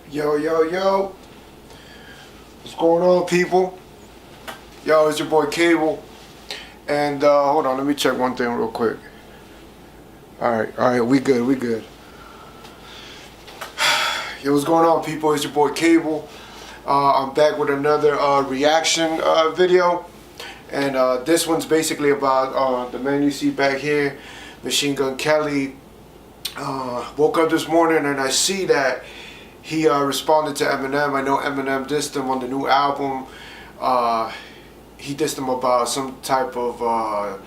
Yo, yo, yo. What's going on, people? Yo, it's your boy Kable. And hold on, let me check one thing real quick. Alright, we good. Yo, what's going on, people? It's your boy Kable. I'm back with another reaction video. And this one's basically about the man you see back here, Machine Gun Kelly. Woke up this morning and I see that he responded to Eminem. I know Eminem dissed him on the new album. He dissed him about some type of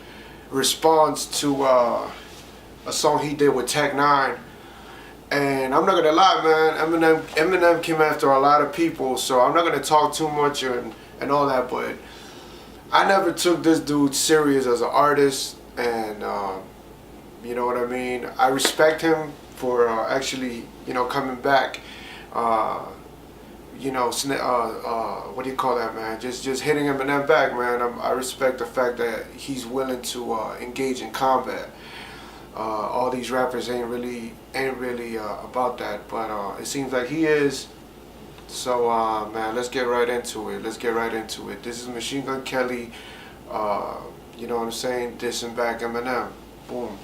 response to a song he did with Tech 9. And I'm not gonna lie, man, Eminem came after a lot of people, so I'm not gonna talk too much and all that, but I never took this dude serious as an artist, and you know what I mean? I respect him for actually, you know, coming back, you know, what do you call that, man? Just hitting Eminem back, man. I respect the fact that he's willing to engage in combat. All these rappers ain't really about that, but it seems like he is. So man, let's get right into it. This is Machine Gun Kelly, you know what I'm saying, dissing back Eminem. Boom.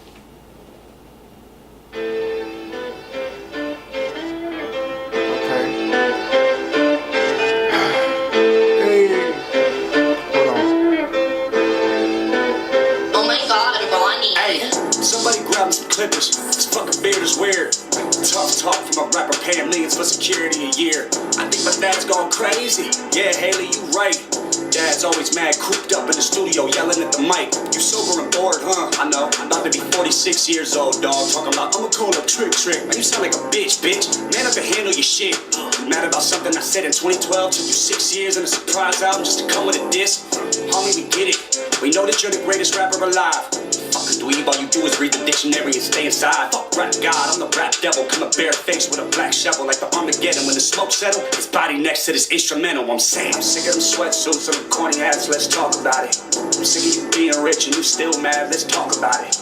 Some clippers, this fucking beard is weird. Tough talk from a rapper paying millions for security a year. I think my dad's gone crazy. Yeah, Haley, you right. Dad's always mad, cooped up in the studio, yelling at the mic. You sober and bored, huh? I know, I'm about to be 46 years old, dog. Talking about, I'ma call up trick. Man, you sound like a bitch. Man up to handle your shit. You mad about something I said in 2012? Took you 6 years and a surprise album just to come with a diss? Homie, we get it. We know that you're the greatest rapper alive. Fucking dweeb, all you do is read the dictionary and stay inside. Fuck rap god, I'm the rap devil. Coming barefaced with a black shovel like the Armageddon. When the smoke settle, his body next to this instrumental. I'm saying, I'm sick of them sweatsuits and them corny hats, let's talk about it. I'm sick of you being rich and you still mad, let's talk about it.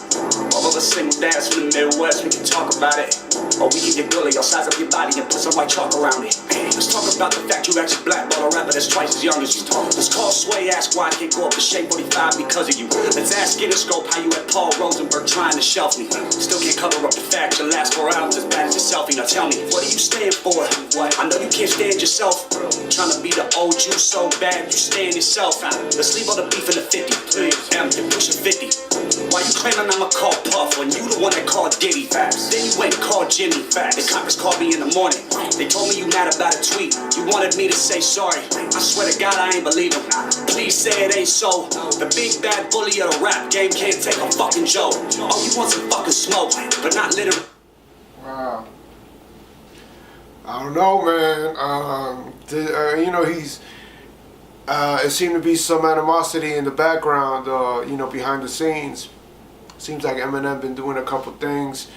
All of us single dads from the Midwest, we can talk about it. Or we can get bully, I'll size up your body and put some white chalk around it. Let's talk about the fact you actually blackball a rapper that's twice as young as you. Let's call Sway, ask why I can't go up to Shade 45 because of you. Let's ask Interscope how you had Paul Rosenberg trying to shelf me. Still can't cover up the fact your last 4 hours as bad as your selfie. Now tell me, what are you staying for? What? I know you can't stand yourself. Trying to be the old you so bad you stand yourself. Let's leave all the beef in the 50, please. Damn, you're pushing 50. Why you claiming I'ma call Puff when you the one that called Diddy? Facts. Then you went and called Jimmy. Facts. The Congress called me in the morning. They told me you mad about a tweet. You wanted me to say sorry. I swear to God I ain't believe him. Please say it ain't so. The big bad bully of the rap game can't take a fucking joke. Oh, you want some fucking smoke, but not literally. Wow. I don't know, man. You know, he's. It seemed to be some animosity in the background, you know, behind the scenes. Seems like Eminem been doing a couple things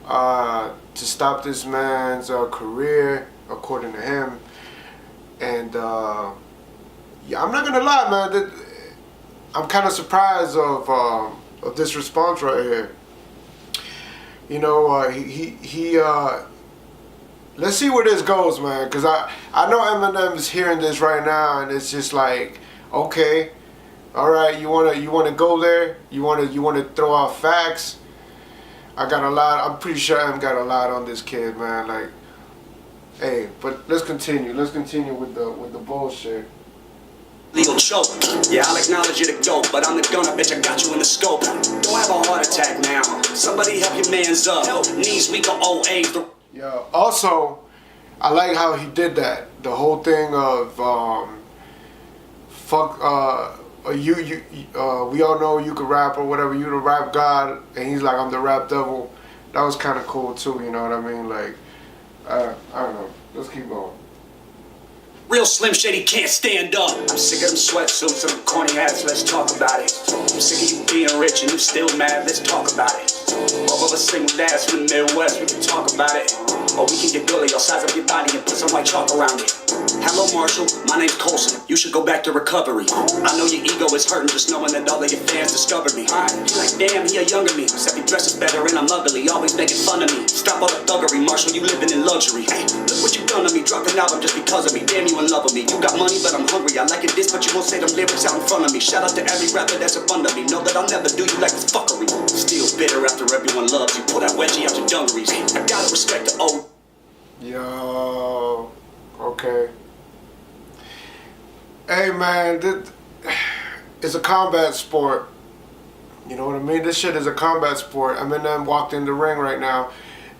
to stop this man's career, according to him. And yeah, I'm not gonna lie, man. I'm kind of surprised of this response right here. You know, let's see where this goes, man, because I know Eminem is hearing this right now, and it's just like, okay, all right, you wanna go there, you wanna throw out facts. I got a lot. I'm pretty sure Em got a lot on this kid, man. Like, hey, but let's continue with the bullshit. Legal choke. Yeah, I'll acknowledge you're the dope, but I'm the gunner, bitch, I got you in the scope. Don't have a heart attack now. Somebody help your mans up. Knees weak or old age. Yeah, also, I like how he did that. The whole thing of, we all know you could rap or whatever, you the rap god, and he's like, I'm the rap devil. That was kind of cool too, you know what I mean? Like, I don't know. Let's keep going. Real Slim Shady can't stand up. I'm sick of them sweatsuits and them corny hats, let's talk about it. I'm sick of you being rich and you still mad, let's talk about it. All of us single dads from the Midwest, we can talk about it. Or we can get bully, I'll size up your body and put some white chalk around it. Hello Marshall, my name's Colson. You should go back to recovery. I know your ego is hurting just knowing that all of your fans discovered me. You're like, damn, he a younger me. Except he dresses better and I'm ugly, always making fun of me. Stop all the thuggery, Marshall, you living in luxury. Hey, look what you done to me. dropped an album just because of me. Damn, you in love with me. You got money, but I'm hungry. I like it this, but you won't say them lyrics out in front of me. Shout out to every rapper that's in front of me. Know that I'll never do you like this fuckery. Still bitter after everyone loves you. Pull that wedgie out your dungarees. I gotta respect the old. Yo, okay. Hey man, it's a combat sport. You know what I mean? This shit is a combat sport. Eminem walked in the ring right now.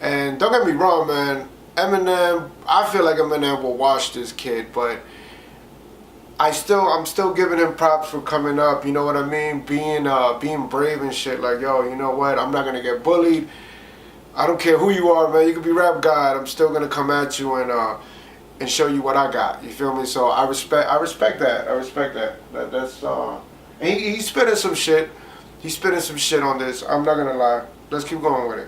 And don't get me wrong, man. Eminem, I feel like Eminem will wash this kid, but I'm still giving him props for coming up, you know what I mean? Being brave and shit. Like, yo, you know what? I'm not gonna get bullied. I don't care who you are, man. You could be rap god. I'm still gonna come at you and show you what I got. You feel me? So I respect that. I respect that. That's and he's spitting some shit. He's spitting some shit on this. I'm not gonna lie. Let's keep going with it.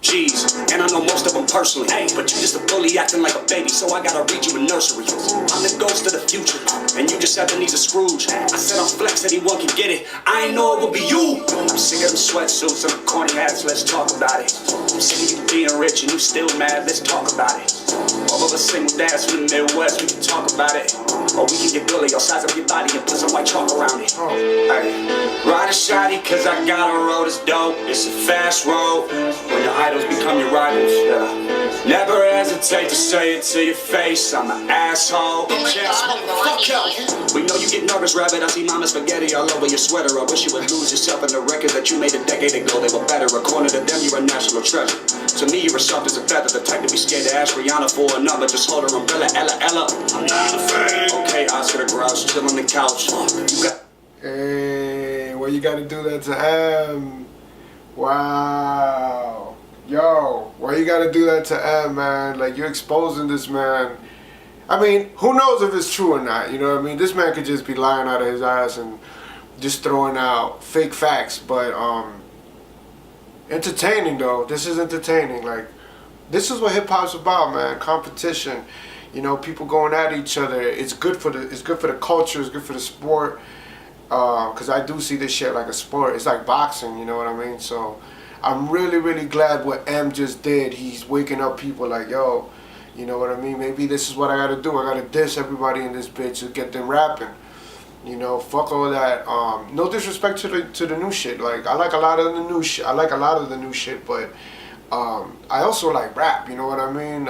Jeez, and I know most of them personally. Hey, but you just a bully acting like a baby, so I gotta read you a nursery. I'm the ghost of the future, and you just have the needs of Scrooge. I said I'm flex, anyone can get it. I ain't know it would be you. I'm sick of them sweatsuits and them corny hats, let's talk about it. I'm sick of you being rich and you still mad, let's talk about it. All of us single dads from the Midwest, we can talk about it. Or we can get bully, or size up your body and put some white chalk around it. Hey, ride a shotty, cause I got a road that's dope. It's a fast road. When your idols become your rivals, yeah. Never hesitate to say it to your face. I'm an asshole. Fuck you. We know you get nervous, rabbit. I see mama spaghetti all over your sweater. I wish you would lose yourself in the records that you made a decade ago. They were better. According to them, you're a national treasure. To me, you're as soft as a feather. The type to be scared to ask Rihanna for a number. Just hold her umbrella, Ella. I'm not a fan. Okay, Oscar the Grouch, chill on the couch. You got. Hey, well, you gotta do that to M. Wow. Yo, why you gotta do that to M, man? Like, you're exposing this man. I mean, who knows if it's true or not, you know what I mean? This man could just be lying out of his ass and just throwing out fake facts, but, entertaining, though. This is entertaining. Like, this is what hip-hop's about, man. Competition. You know, people going at each other. It's good for the culture, it's good for the sport. Because I do see this shit like a sport. It's like boxing, you know what I mean? So I'm really, really glad what M just did. He's waking up people like, yo, you know what I mean? Maybe this is what I gotta do. I gotta diss everybody in this bitch to get them rapping. You know, fuck all that. No disrespect to the new shit. Like, I like a lot of the new shit. I like a lot of the new shit, but I also like rap. You know what I mean?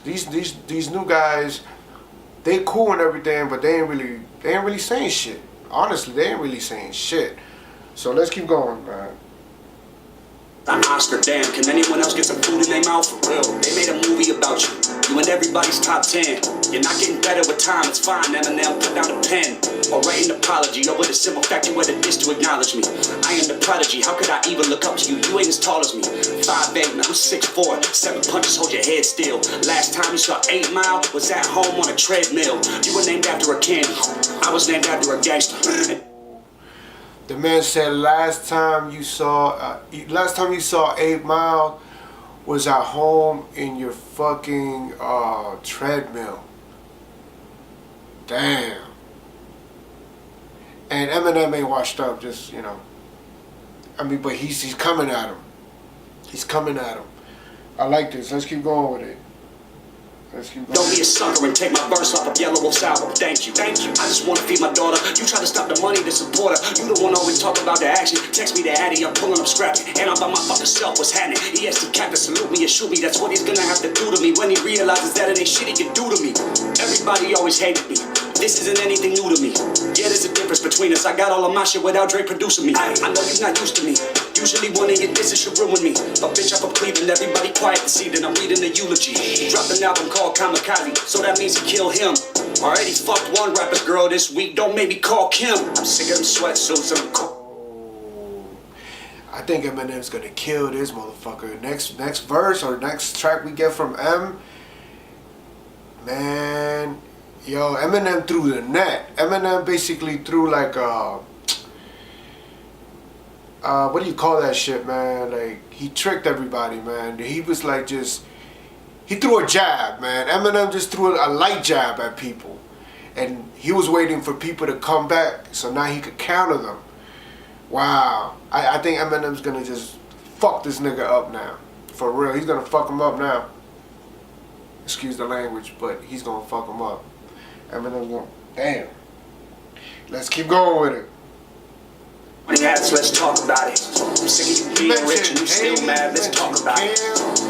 These new guys, they cool and everything, but they ain't really saying shit. Honestly, they ain't really saying shit. So let's keep going, man. I'm Oscar, damn, can anyone else get some food in their mouth? For real, they made a movie about you. You in everybody's top 10. You're not getting better with time, it's fine. Eminem, put down a pen. Or write an apology, or with a simple fact you had a dish to acknowledge me. I am the prodigy, how could I even look up to you? You ain't as tall as me. 5'8", I'm 6'4", 7 punches, hold your head still. Last time you saw 8 Mile was at home on a treadmill. You were named after a candy, I was named after a gangster. The man said last time you saw 8 Mile was at home in your fucking treadmill. Damn. And Eminem ain't washed up, just, you know. I mean, but he's coming at him. He's coming at him. I like this. Let's keep going with it. Don't be a sucker and take my verse off of Yellow Wolf's album. Thank you. I just wanna feed my daughter. You try to stop the money to support her. You the one always talk about the action. Text me the addy, I'm pulling up scrapping. And I'm by my fucking self, what's happening? EST captain, salute me and shoot me. That's what he's gonna have to do to me when he realizes that it ain't shit he can do to me. Everybody always hated me. This isn't anything new to me. Yeah, there's a difference between us. I got all of my shit without Drake producing me. I know you're not used to me. Usually one of your disses should ruin me. But bitch, I'm from Cleveland. Everybody quiet to see that I'm reading a eulogy. He dropped an album called Kamikaze, so that means he killed him. Already fucked one rapper's girl this week. Don't make me call Kim. I'm sick of them sweatsuits and I think Eminem's gonna kill this motherfucker. Next verse or next track we get from M, man. Yo, Eminem threw the net. Eminem basically threw like what do you call that shit, man? Like, he tricked everybody, man. He was like he threw a jab, man. Eminem just threw a light jab at people. And he was waiting for people to come back so now he could counter them. Wow. I think Eminem's gonna just fuck this nigga up now. For real, he's gonna fuck him up now. Excuse the language, but he's gonna fuck him up. Eminem going, damn. Let's keep going with it. Yes, let's talk about it. I'm sick of you being rich and you still mad, let's talk about it.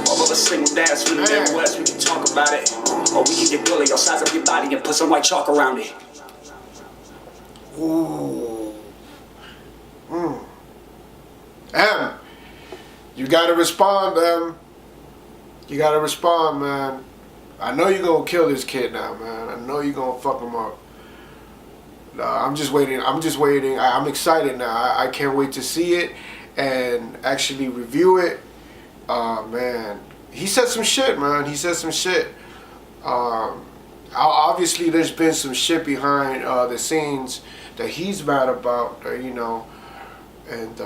All of us single dads from the Midwest, we can talk about it. Or we can get bullied, or size up your body and put some white chalk around it. Ooh. M, you gotta respond, M. You gotta respond, man. I know you're gonna kill this kid now, man. I know you're gonna fuck him up. I'm just waiting. I'm excited now. I can't wait to see it and actually review it. Man, he said some shit, man. He said some shit. Obviously, there's been some shit behind the scenes that he's mad about, you know, and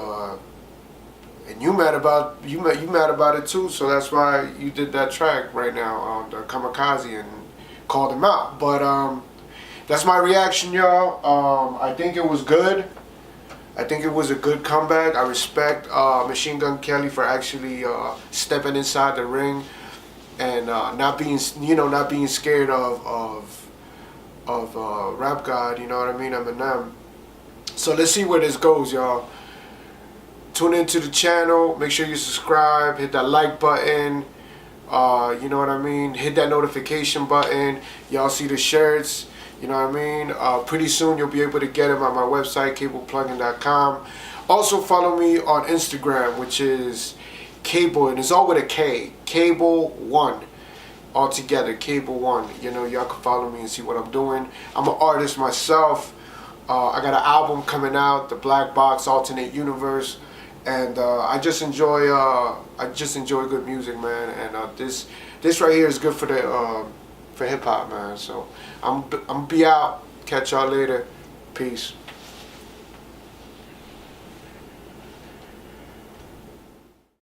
you mad about it too. So that's why you did that track right now on the Kamikaze and called him out. But that's my reaction, y'all. I think it was good. I think it was a good comeback. I respect Machine Gun Kelly for actually stepping inside the ring and not being scared of Rap God. You know what I mean, Eminem. So let's see where this goes, y'all. Tune into the channel. Make sure you subscribe. Hit that like button. You know what I mean. Hit that notification button. Y'all see the shirts. You know what I mean? Pretty soon you'll be able to get them on my website, cableplugin.com. Also follow me on Instagram, which is Kable, and it's all with a K. Kable1. All together, Kable1. You know, y'all can follow me and see what I'm doing. I'm an artist myself. I got an album coming out, The Black Box Alternate Universe. And I just enjoy good music, man. And this right here is good for the for hip hop, man. So I'm be out. Catch y'all later. Peace.